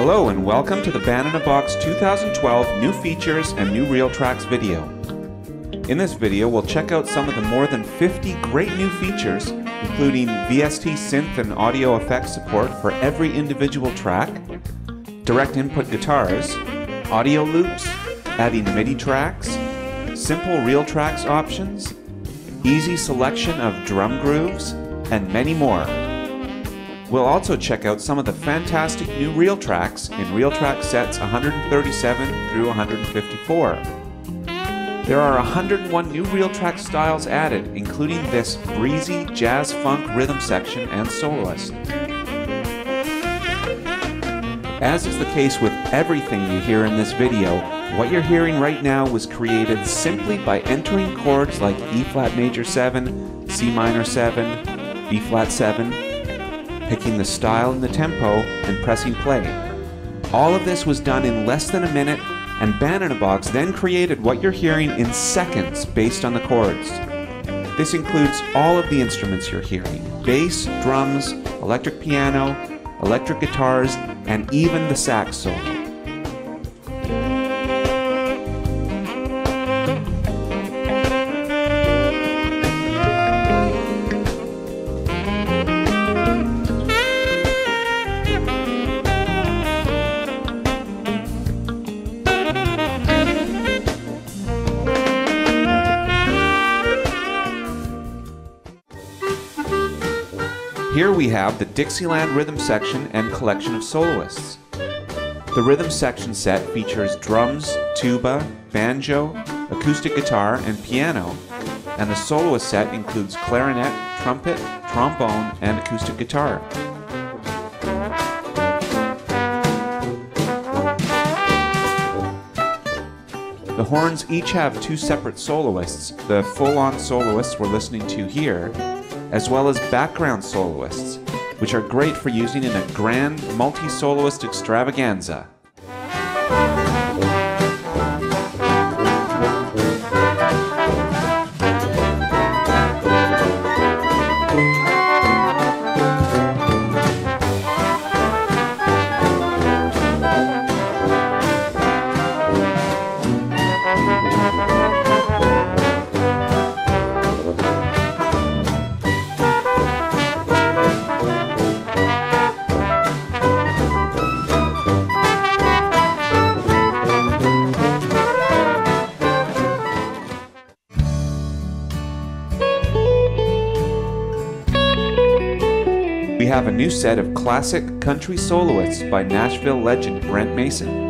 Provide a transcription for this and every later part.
Hello and welcome to the Band in a Box 2012 New Features and New RealTracks video. In this video we'll check out some of the more than 50 great new features, including VST synth and audio effects support for every individual track, direct input guitars, audio loops, adding MIDI tracks, simple RealTracks options, easy selection of drum grooves, and many more. We'll also check out some of the fantastic new RealTracks in RealTracks sets 137 through 154. There are 101 new RealTracks styles added, including this breezy jazz funk rhythm section and soloist. As is the case with everything you hear in this video, what you're hearing right now was created simply by entering chords like E flat major 7, C minor 7, B flat 7, picking the style and the tempo, and pressing play. All of this was done in less than a minute, and Band in a Box then created what you're hearing in seconds based on the chords. This includes all of the instruments you're hearing: bass, drums, electric piano, electric guitars, and even the sax solo. Here we have the Dixieland rhythm section and collection of soloists. The rhythm section set features drums, tuba, banjo, acoustic guitar, and piano, and the soloist set includes clarinet, trumpet, trombone, and acoustic guitar. The horns each have two separate soloists, the full-on soloists we're listening to here, as well as background soloists, which are great for using in a grand multi-soloist extravaganza. We have a new set of classic country soloists by Nashville legend Brent Mason.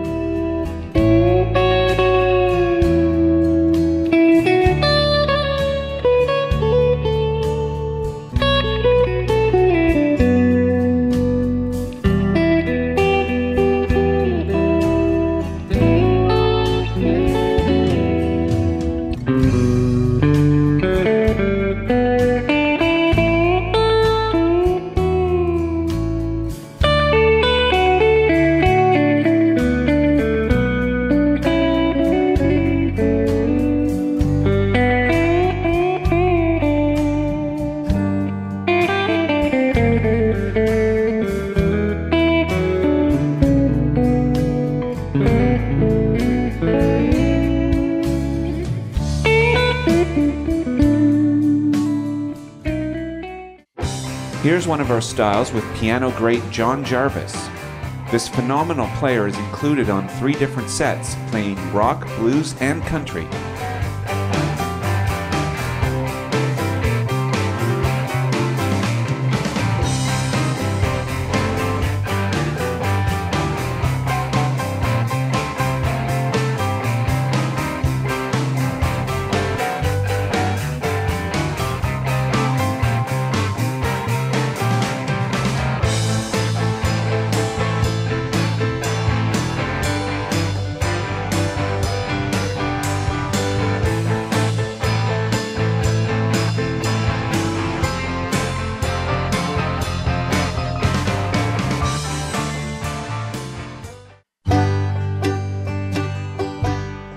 Here's one of our styles with piano great John Jarvis. This phenomenal player is included on 3 different sets, playing rock, blues, and country.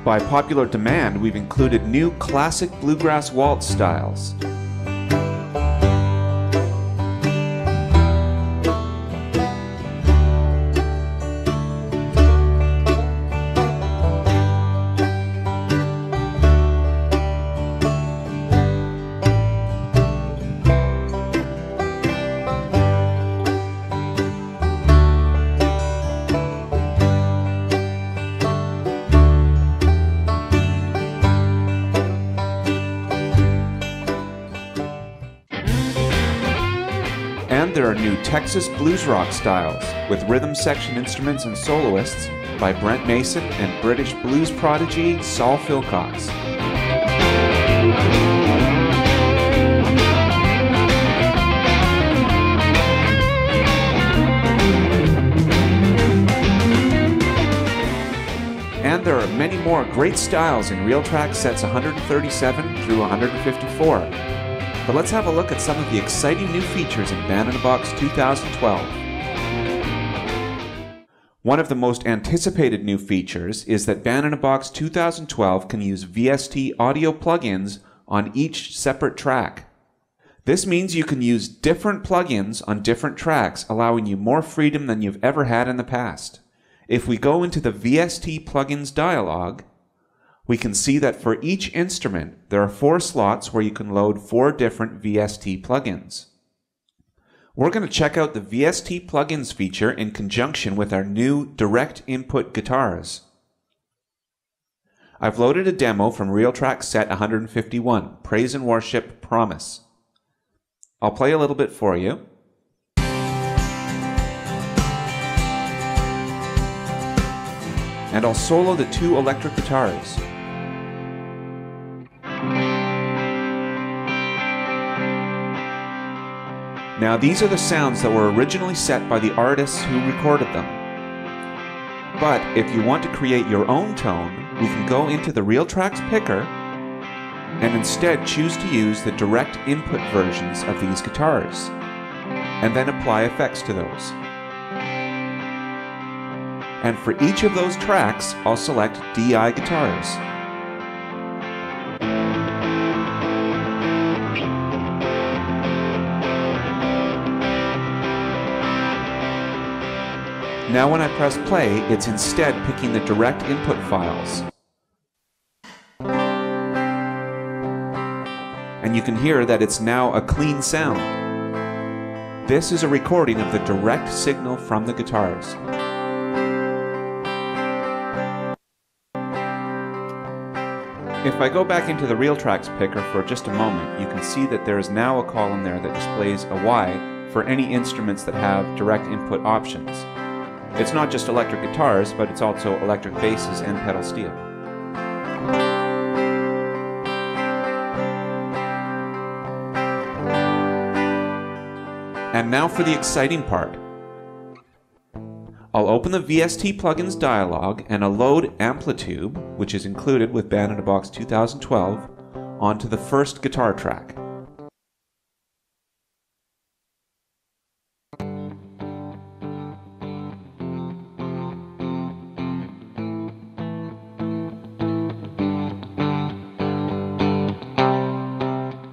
By popular demand, we've included new classic bluegrass waltz styles. And there are new Texas blues rock styles with rhythm section instruments and soloists by Brent Mason and British blues prodigy Saul Philcox. And there are many more great styles in RealTracks sets 137 through 154. But let's have a look at some of the exciting new features in Band in a Box 2012. One of the most anticipated new features is that Band in a Box 2012 can use VST audio plugins on each separate track. This means you can use different plugins on different tracks, allowing you more freedom than you've ever had in the past. If we go into the VST Plugins dialog, we can see that for each instrument, there are 4 slots where you can load 4 different VST plugins. We're going to check out the VST Plugins feature in conjunction with our new direct input guitars. I've loaded a demo from RealTracks set 151, Praise and Worship Promise. I'll play a little bit for you. And I'll solo the 2 electric guitars. Now these are the sounds that were originally set by the artists who recorded them. But if you want to create your own tone, we can go into the RealTracks picker and instead choose to use the direct input versions of these guitars, and then apply effects to those. And for each of those tracks, I'll select DI guitars. Now when I press play, it's instead picking the direct input files. And you can hear that it's now a clean sound. This is a recording of the direct signal from the guitars. If I go back into the RealTracks picker for just a moment, you can see that there is now a column there that displays a Y for any instruments that have direct input options. It's not just electric guitars, but it's also electric basses and pedal steel. And now for the exciting part. I'll open the VST Plugins dialog and I'll load Amplitude, which is included with Band in a Box 2012, onto the first guitar track.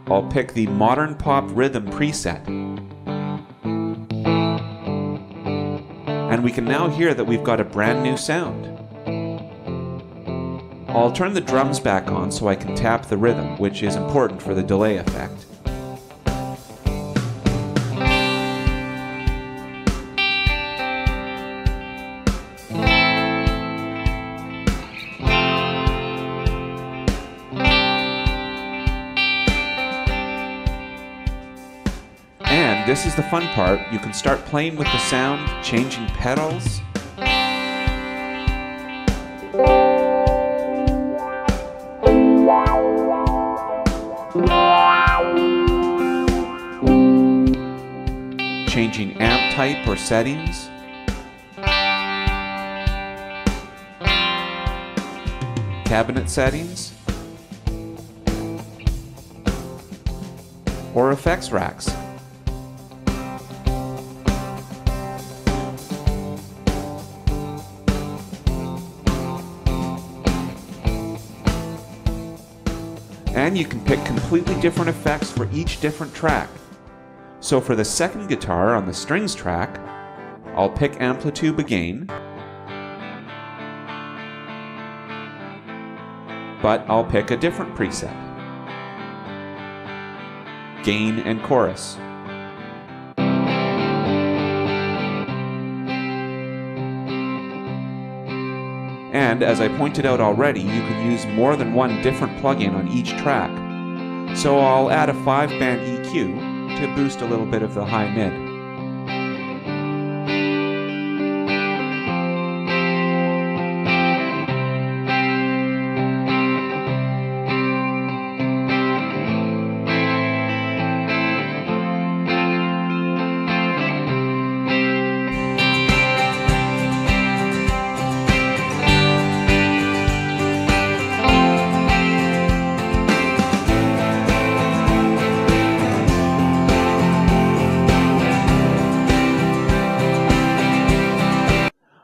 I'll pick the Modern Pop Rhythm preset. And we can now hear that we've got a brand new sound. I'll turn the drums back on so I can tap the rhythm, which is important for the delay effect. And this is the fun part, you can start playing with the sound, changing pedals. Changing amp type or settings. Cabinet settings. Or effects racks. And you can pick completely different effects for each different track. So for the second guitar on the strings track, I'll pick Amplitude again, but I'll pick a different preset, Gain and Chorus. And as I pointed out already, you can use more than one different plugin on each track. So I'll add a 5-band EQ to boost a little bit of the high mid.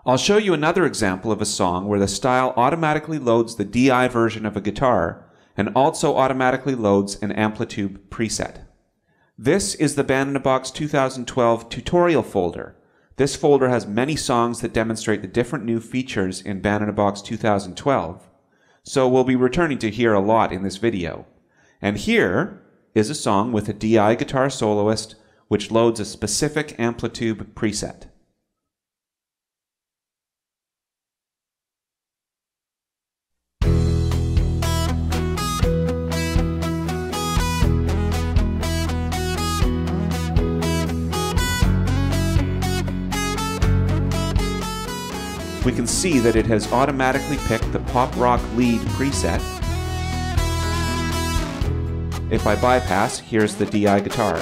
I'll show you another example of a song where the style automatically loads the DI version of a guitar and also automatically loads an amplitude preset. This is the Band in a Box 2012 tutorial folder. This folder has many songs that demonstrate the different new features in Band in a Box 2012, so we'll be returning to here a lot in this video. And here is a song with a DI guitar soloist which loads a specific amplitude preset. We can see that it has automatically picked the pop rock lead preset. If I bypass, here's the DI guitar.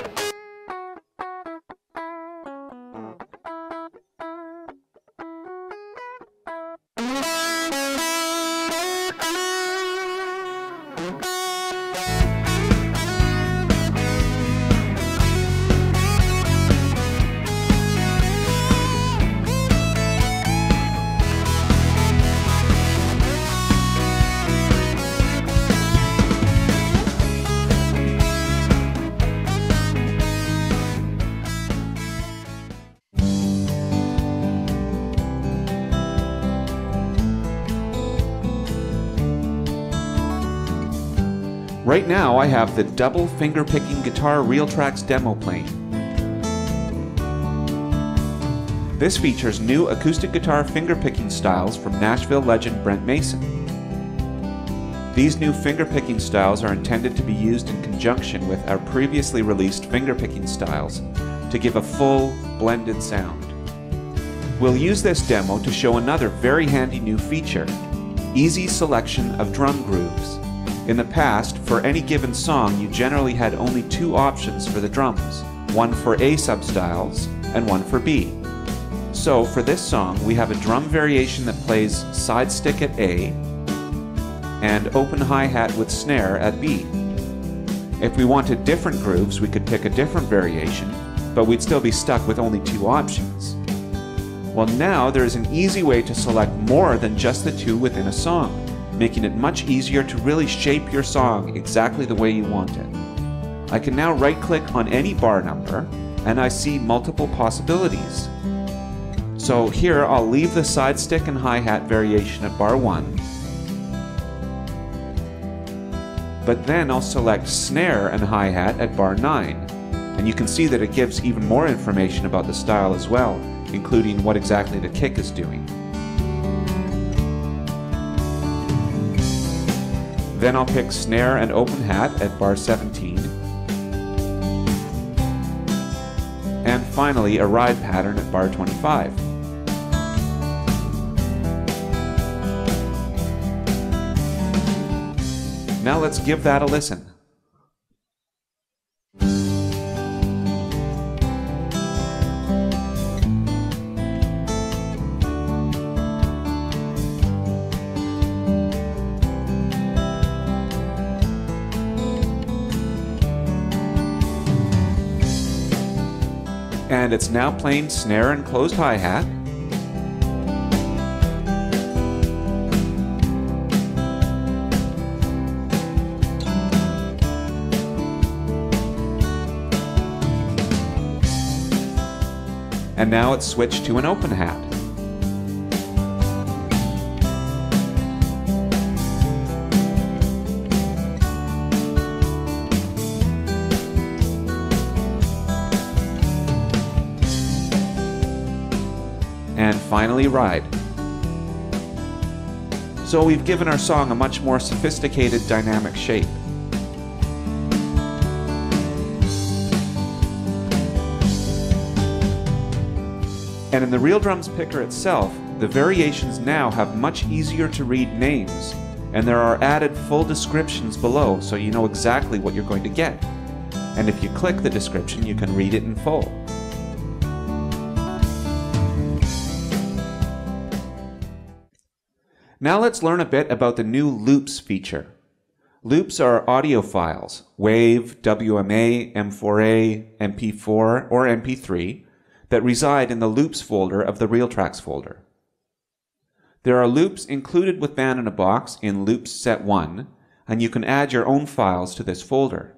Right now I have the double finger-picking guitar RealTracks demo playing. This features new acoustic guitar finger-picking styles from Nashville legend Brent Mason. These new finger-picking styles are intended to be used in conjunction with our previously released finger-picking styles to give a full, blended sound. We'll use this demo to show another very handy new feature, easy selection of drum grooves. In the past, for any given song, you generally had only two options for the drums, one for A substyles and one for B. So for this song, we have a drum variation that plays side stick at A and open hi-hat with snare at B. If we wanted different grooves, we could pick a different variation, but we'd still be stuck with only two options. Well, now there is an easy way to select more than just the two within a song, making it much easier to really shape your song exactly the way you want it. I can now right-click on any bar number, and I see multiple possibilities. So here I'll leave the side stick and hi-hat variation at bar 1, but then I'll select snare and hi-hat at bar 9, and you can see that it gives even more information about the style as well, including what exactly the kick is doing. Then I'll pick snare and open hat at bar 17. And finally a ride pattern at bar 25. Now let's give that a listen. And it's now playing snare and closed hi-hat. And now it's switched to an open hat. And finally ride. So we've given our song a much more sophisticated dynamic shape. And in the Real Drums Picker itself, the variations now have much easier to read names, and there are added full descriptions below so you know exactly what you're going to get. And if you click the description, you can read it in full. Now let's learn a bit about the new loops feature. Loops are audio files, WAV, WMA, M4A, MP4, or MP3, that reside in the loops folder of the RealTracks folder. There are loops included with Band in a Box in Loops Set 1, and you can add your own files to this folder.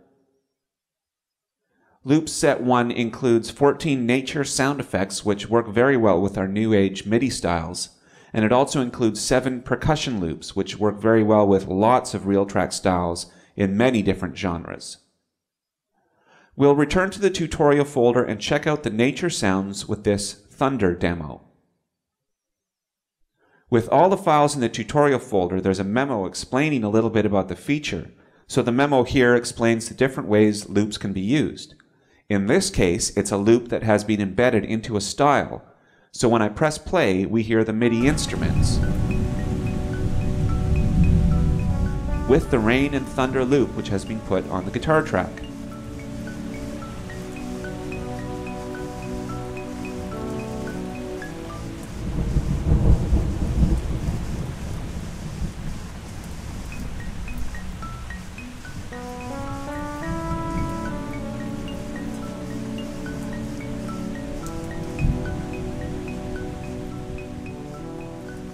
Loops Set 1 includes 14 nature sound effects which work very well with our new age MIDI styles, and it also includes 7 percussion loops which work very well with lots of RealTracks styles in many different genres. We'll return to the tutorial folder and check out the nature sounds with this Thunder demo. With all the files in the tutorial folder, there's a memo explaining a little bit about the feature. So the memo here explains the different ways loops can be used. In this case, it's a loop that has been embedded into a style. So when I press play, we hear the MIDI instruments with the rain and thunder loop which has been put on the guitar track.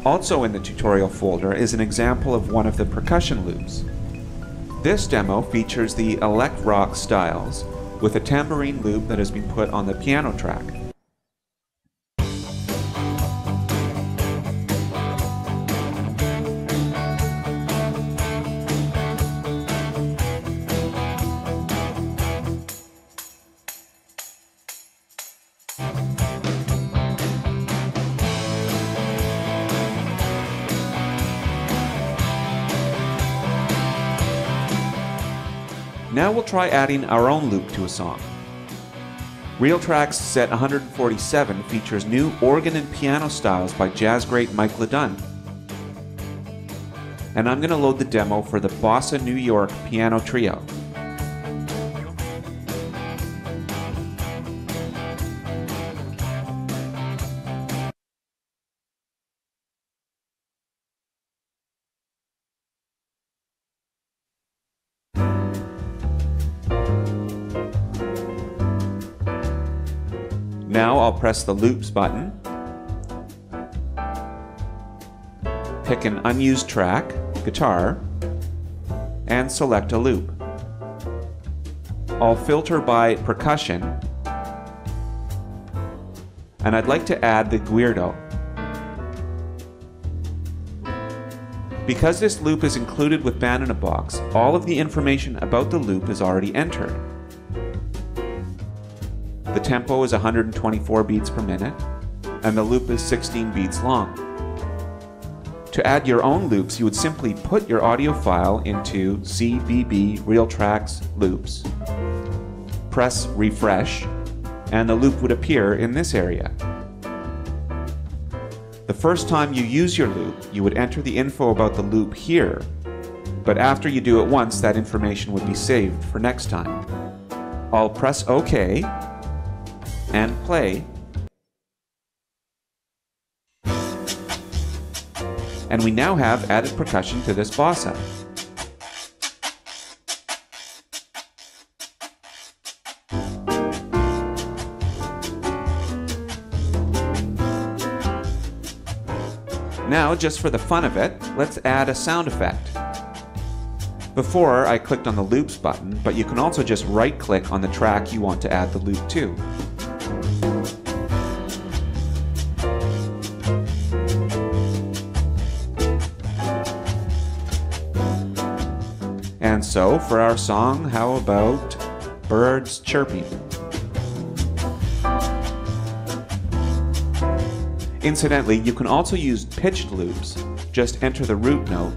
Also in the tutorial folder is an example of one of the percussion loops. This demo features the elect rock styles with a tambourine loop that has been put on the piano track. Now we'll try adding our own loop to a song. RealTracks Set 147 features new organ and piano styles by jazz great Mike LeDunn. And I'm going to load the demo for the Bossa New York Piano Trio. Now I'll press the Loops button, pick an unused track, guitar, and select a loop. I'll filter by percussion, and I'd like to add the guirdo. Because this loop is included with Band in a Box, all of the information about the loop is already entered. The tempo is 124 beats per minute, and the loop is 16 beats long. To add your own loops, you would simply put your audio file into CBB RealTracks Loops, press refresh, and the loop would appear in this area. The first time you use your loop, you would enter the info about the loop here, but after you do it once, that information would be saved for next time. I'll press OK and play, and we now have added percussion to this bossa. Now, just for the fun of it, let's add a sound effect. Before, I clicked on the Loops button, but you can also just right-click on the track you want to add the loop to. And so, for our song, how about birds chirping? Incidentally, you can also use pitched loops. Just enter the root note,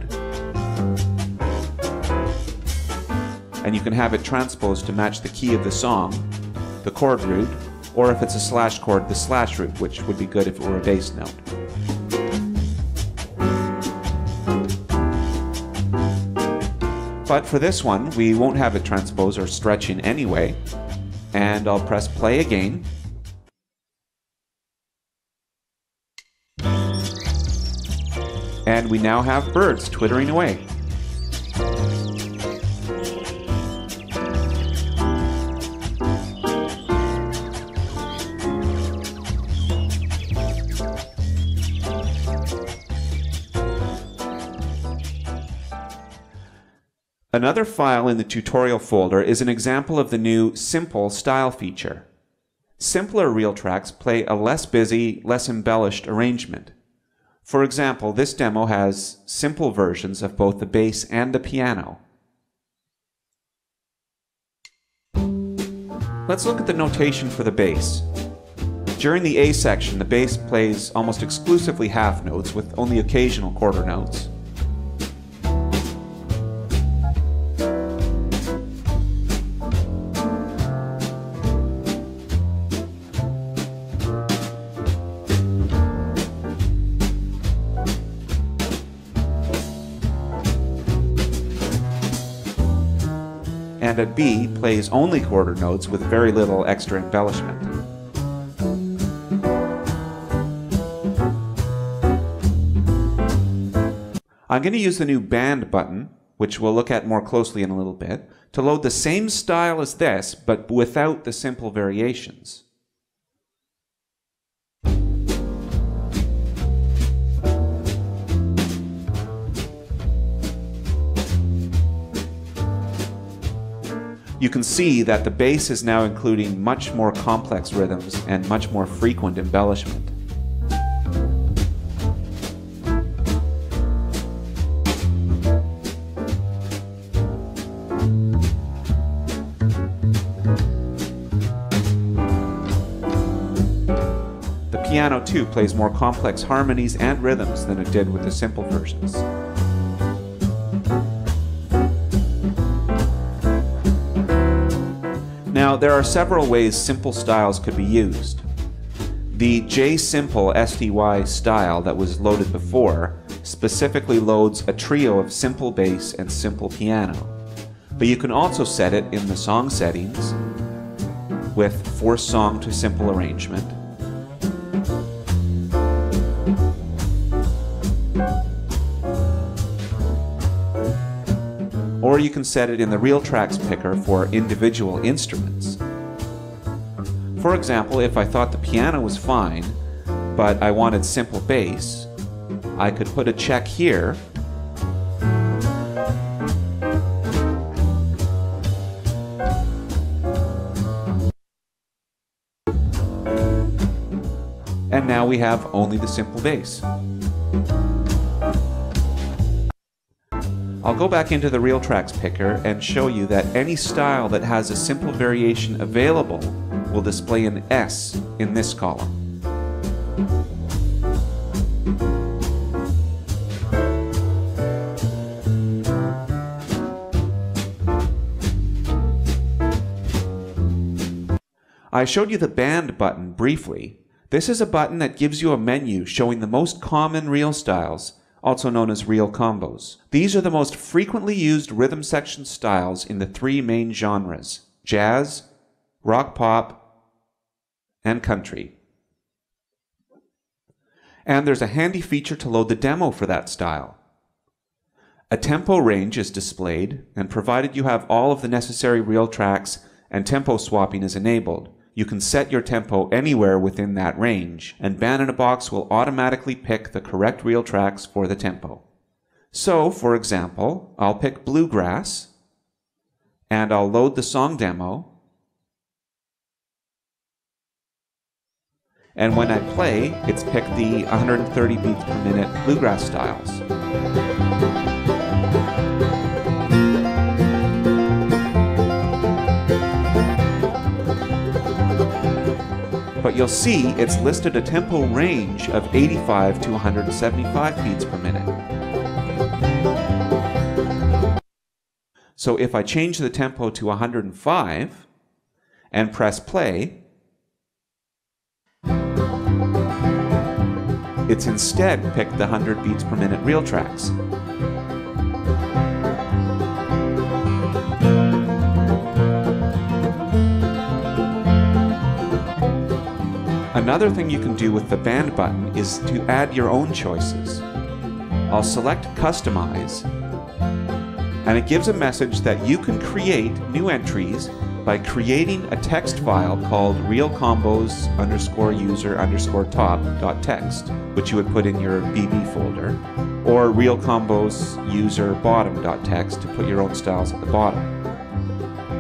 and you can have it transposed to match the key of the song, the chord root, or if it's a slash chord, the slash root, which would be good if it were a bass note. But for this one, we won't have it transpose or stretch in anyway, and I'll press play again. And we now have birds twittering away. Another file in the tutorial folder is an example of the new Simple style feature. Simpler RealTracks play a less busy, less embellished arrangement. For example, this demo has simple versions of both the bass and the piano. Let's look at the notation for the bass. During the A section, the bass plays almost exclusively half notes with only occasional quarter notes. And at B plays only quarter notes with very little extra embellishment. I'm going to use the new band button, which we'll look at more closely in a little bit, to load the same style as this, but without the simple variations. You can see that the bass is now including much more complex rhythms and much more frequent embellishment. The piano too plays more complex harmonies and rhythms than it did with the simple versions. Now, there are several ways simple styles could be used. The J-Simple STY style that was loaded before specifically loads a trio of simple bass and simple piano. But you can also set it in the song settings with force song to simple arrangement. Or you can set it in the RealTracks picker for individual instruments. For example, if I thought the piano was fine, but I wanted simple bass, I could put a check here and now we have only the simple bass. I'll go back into the RealTracks picker and show you that any style that has a simple variation available will display an S in this column. I showed you the band button briefly. This is a button that gives you a menu showing the most common reel styles, also known as reel combos. These are the most frequently used rhythm section styles in the three main genres: jazz, rock pop, and country. And there's a handy feature to load the demo for that style. A tempo range is displayed, and provided you have all of the necessary RealTracks and tempo swapping is enabled, you can set your tempo anywhere within that range, and Band-in-a-Box will automatically pick the correct RealTracks for the tempo. So, for example, I'll pick Bluegrass, and I'll load the song demo, and when I play, it's picked the 130 beats per minute Bluegrass styles. But you'll see it's listed a tempo range of 85 to 175 beats per minute. So if I change the tempo to 105 and press play, it's instead picked the 100 beats per minute RealTracks. Another thing you can do with the band button is to add your own choices. I'll select Customize, and it gives a message that you can create new entries by creating a text file called realcombos_user_top.txt, which you would put in your BB folder, or realcombos_user_bottom.txt to put your own styles at the bottom.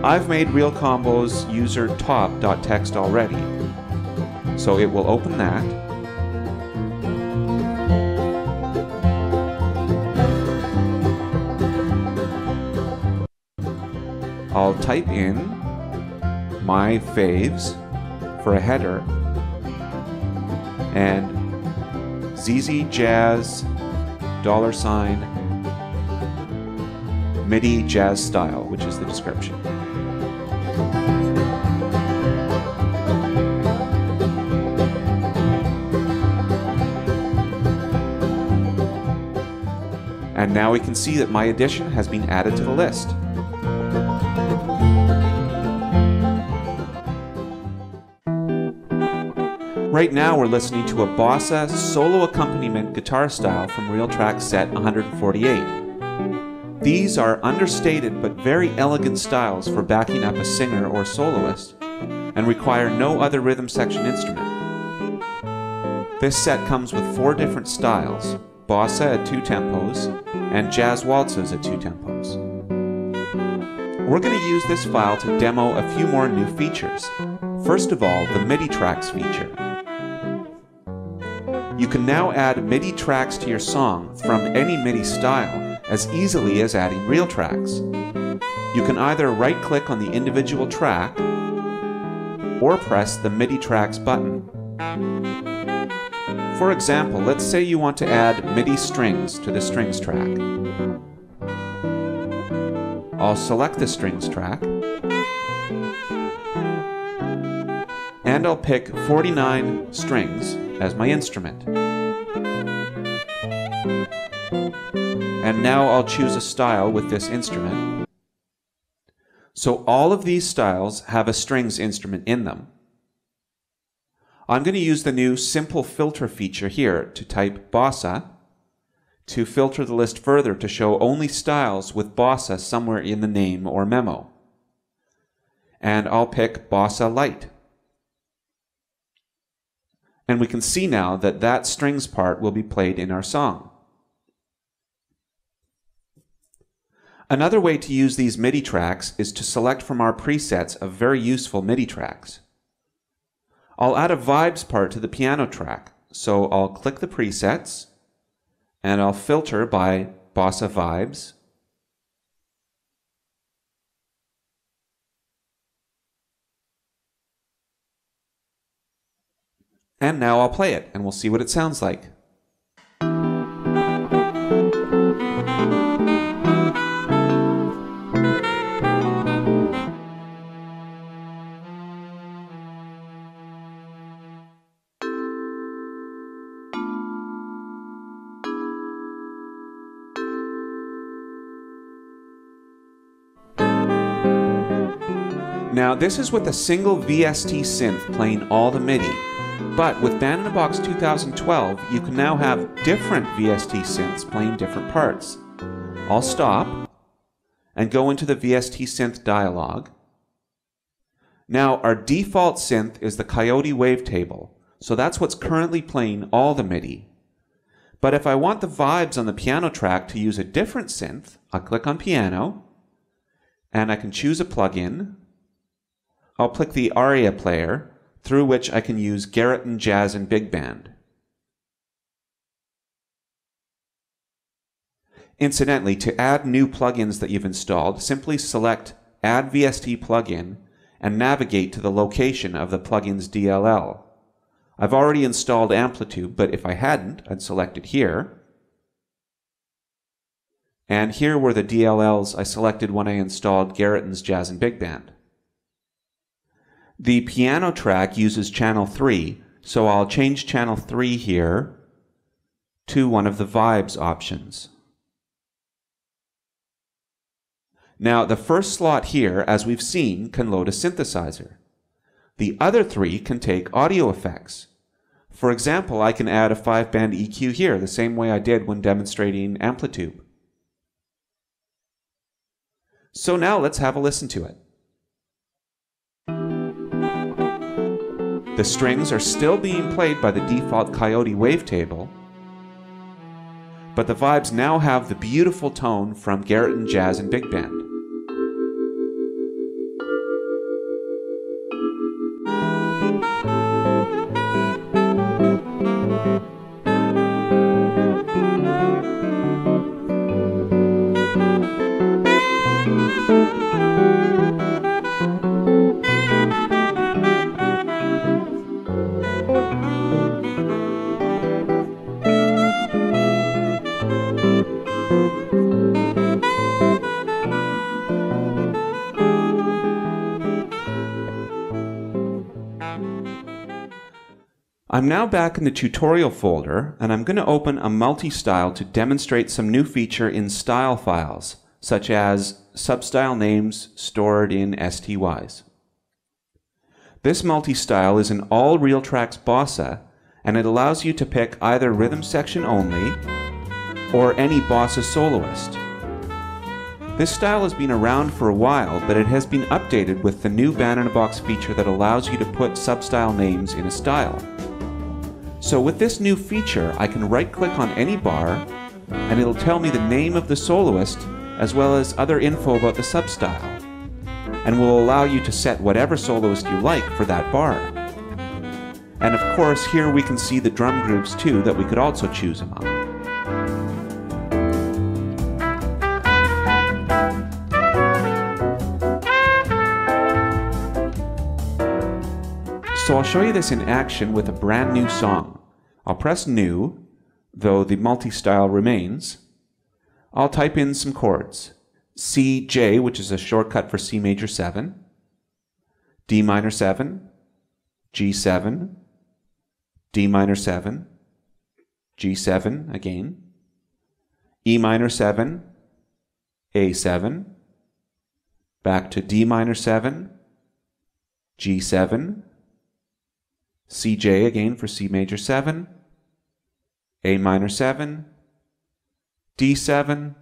I've made realcombos_user_top.txt already, so it will open that. I'll type in my faves for a header and ZZ Jazz $ MIDI jazz style, which is the description. And now we can see that my addition has been added to the list. Right now we're listening to a bossa solo accompaniment guitar style from RealTracks set 148. These are understated but very elegant styles for backing up a singer or soloist and require no other rhythm section instrument. This set comes with 4 different styles: bossa at 2 tempos and jazz waltzes at 2 tempos. We're going to use this file to demo a few more new features. First of all, the MIDI tracks feature. You can now add MIDI tracks to your song from any MIDI style as easily as adding RealTracks. You can either right-click on the individual track or press the MIDI tracks button. For example, let's say you want to add MIDI strings to the strings track. I'll select the strings track and I'll pick 49 strings as my instrument. And now I'll choose a style with this instrument. So all of these styles have a strings instrument in them. I'm going to use the new simple filter feature here to type bossa to filter the list further to show only styles with bossa somewhere in the name or memo. And I'll pick bossa light. And we can see now that that strings part will be played in our song. Another way to use these MIDI tracks is to select from our presets of very useful MIDI tracks. I'll add a vibes part to the piano track, so I'll click the presets and I'll filter by bossa vibes. And now I'll play it and we'll see what it sounds like. Now this is with a single VST synth playing all the MIDI, but with Band-in-a-Box 2012 you can now have different VST synths playing different parts. I'll stop and go into the VST synth dialog. Now our default synth is the Coyote wavetable, so that's what's currently playing all the MIDI. But if I want the vibes on the piano track to use a different synth, I'll click on piano and I can choose a plugin. I'll click the ARIA player, through which I can use Garrett Jazz and Big Band. Incidentally, to add new plugins that you've installed, simply select Add VST Plugin and navigate to the location of the plugin's DLL. I've already installed Amplitude, but if I hadn't, I'd select it here. And here were the DLLs I selected when I installed Garrett's Jazz and Big Band. The piano track uses channel 3, so I'll change channel 3 here to one of the vibes options. Now the first slot here, as we've seen, can load a synthesizer. The other 3 can take audio effects. For example, I can add a 5-band EQ here, the same way I did when demonstrating Amplitude. So now let's have a listen to it. The strings are still being played by the default Coyote wavetable, but the vibes now have the beautiful tone from Garrett and Jazz and Big Band. I'm now back in the tutorial folder, and I'm going to open a multi-style to demonstrate some new feature in style files, such as substyle names stored in STYs. This multi-style is in all RealTracks bossa, and it allows you to pick either rhythm section only or any bossa soloist. This style has been around for a while, but it has been updated with the new band-in-a-box feature that allows you to put substyle names in a style. So with this new feature, I can right-click on any bar, and it'll tell me the name of the soloist, as well as other info about the substyle, and will allow you to set whatever soloist you like for that bar. And of course, here we can see the drum groups too that we could also choose among. So I'll show you this in action with a brand new song. I'll press New, though the multi-style remains. I'll type in some chords. C, J, which is a shortcut for C major 7, D minor 7, G7, D minor 7, G7 again, E minor 7, A7, back to D minor 7, G7, CJ again for C major 7, A minor 7, D7,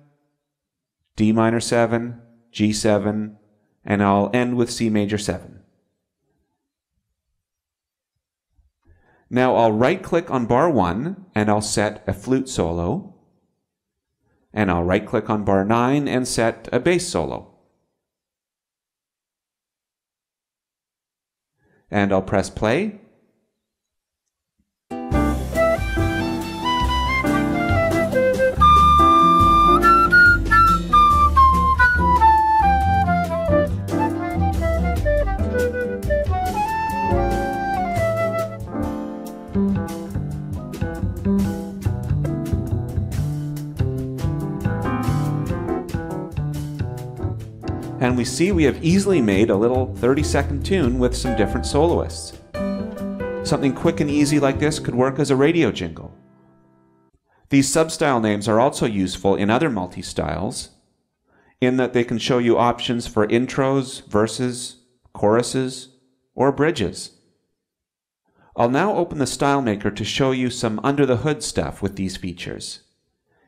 D minor 7, G7, and I'll end with C major 7. Now I'll right-click on bar 1 and I'll set a flute solo, and I'll right-click on bar 9 and set a bass solo. And I'll press play. And we see we have easily made a little 30-second tune with some different soloists. Something quick and easy like this could work as a radio jingle. These substyle names are also useful in other multi-styles, in that they can show you options for intros, verses, choruses, or bridges. I'll now open the Style Maker to show you some under-the-hood stuff with these features.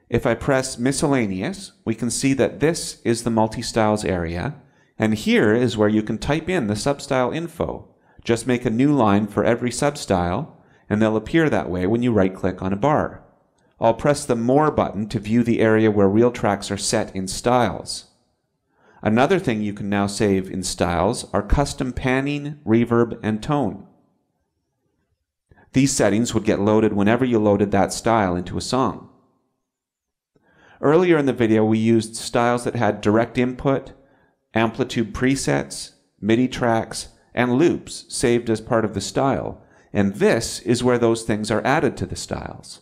If I press Miscellaneous, we can see that this is the multi-styles area, and here is where you can type in the substyle info. Just make a new line for every substyle, and they'll appear that way when you right-click on a bar. I'll press the More button to view the area where RealTracks are set in styles. Another thing you can now save in styles are custom panning, reverb, and tone. These settings would get loaded whenever you loaded that style into a song. Earlier in the video, we used styles that had direct input, amplitude presets, MIDI tracks, and loops saved as part of the style, and this is where those things are added to the styles.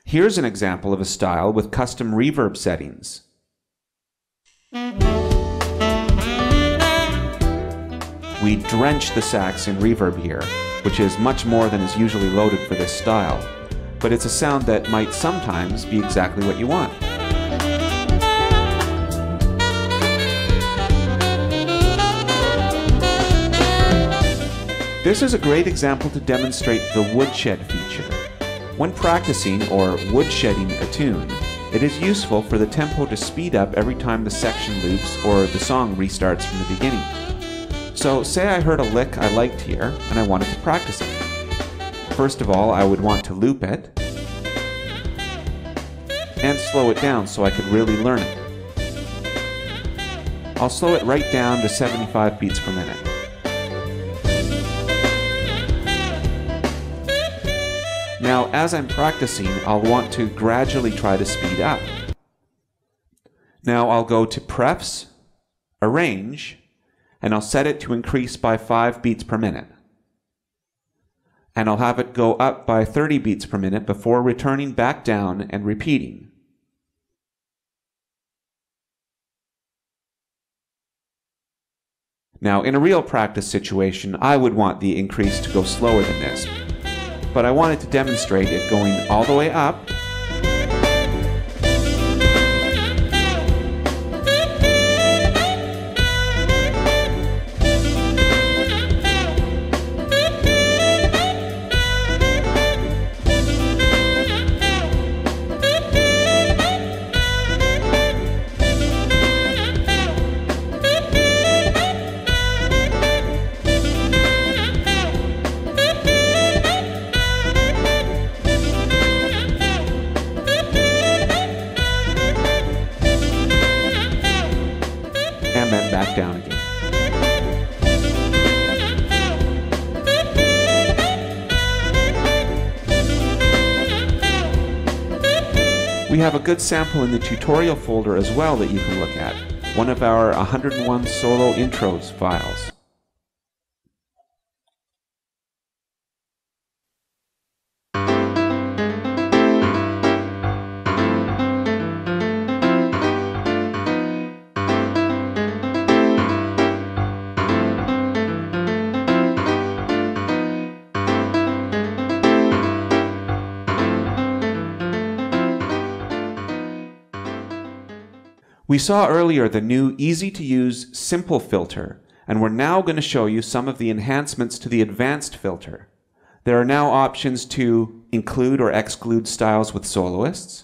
Here's an example of a style with custom reverb settings. We drench the sax in reverb here, which is much more than is usually loaded for this style, but it's a sound that might sometimes be exactly what you want. This is a great example to demonstrate the woodshed feature. When practicing or woodshedding a tune, it is useful for the tempo to speed up every time the section loops or the song restarts from the beginning. So say I heard a lick I liked here and I wanted to practice it. First of all, I would want to loop it and slow it down so I could really learn it. I'll slow it right down to 75 beats per minute. Now, as I'm practicing, I'll want to gradually try to speed up. Now I'll go to Prefs, Arrange, and I'll set it to increase by 5 beats per minute. And I'll have it go up by 30 beats per minute before returning back down and repeating. Now, in a real practice situation, I would want the increase to go slower than this, but I wanted to demonstrate it going all the way up and then back down again. We have a good sample in the tutorial folder as well that you can look at, one of our 101 solo intros files. We saw earlier the new easy-to-use simple filter, and we're now going to show you some of the enhancements to the advanced filter. There are now options to include or exclude styles with soloists,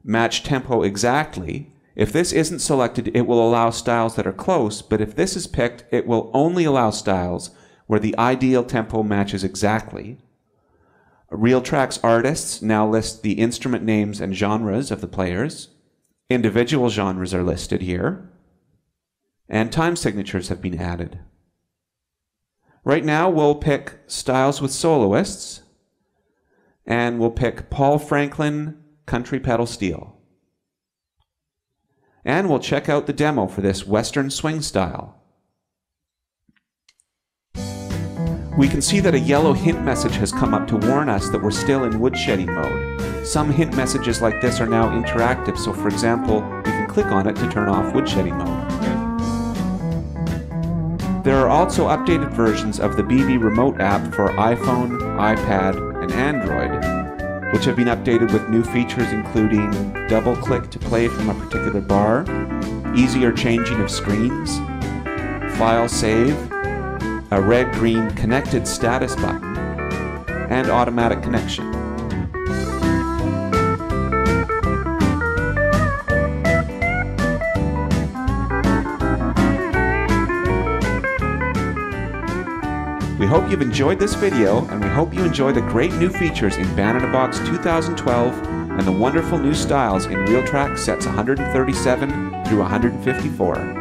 match tempo exactly. If this isn't selected, it will allow styles that are close, but if this is picked, it will only allow styles where the ideal tempo matches exactly. RealTracks artists now list the instrument names and genres of the players. Individual genres are listed here, and time signatures have been added. Right now we'll pick styles with soloists, and we'll pick Paul Franklin Country Pedal Steel. And we'll check out the demo for this Western swing style. We can see that a yellow hint message has come up to warn us that we're still in woodshedding mode. Some hint messages like this are now interactive, so for example, we can click on it to turn off woodshedding mode. There are also updated versions of the BB Remote app for iPhone, iPad, and Android, which have been updated with new features including double click to play from a particular bar, easier changing of screens, file save, a red-green connected status button, and automatic connection. We hope you've enjoyed this video, and we hope you enjoy the great new features in Band-in-a-Box 2012 and the wonderful new styles in RealTracks sets 137 through 154.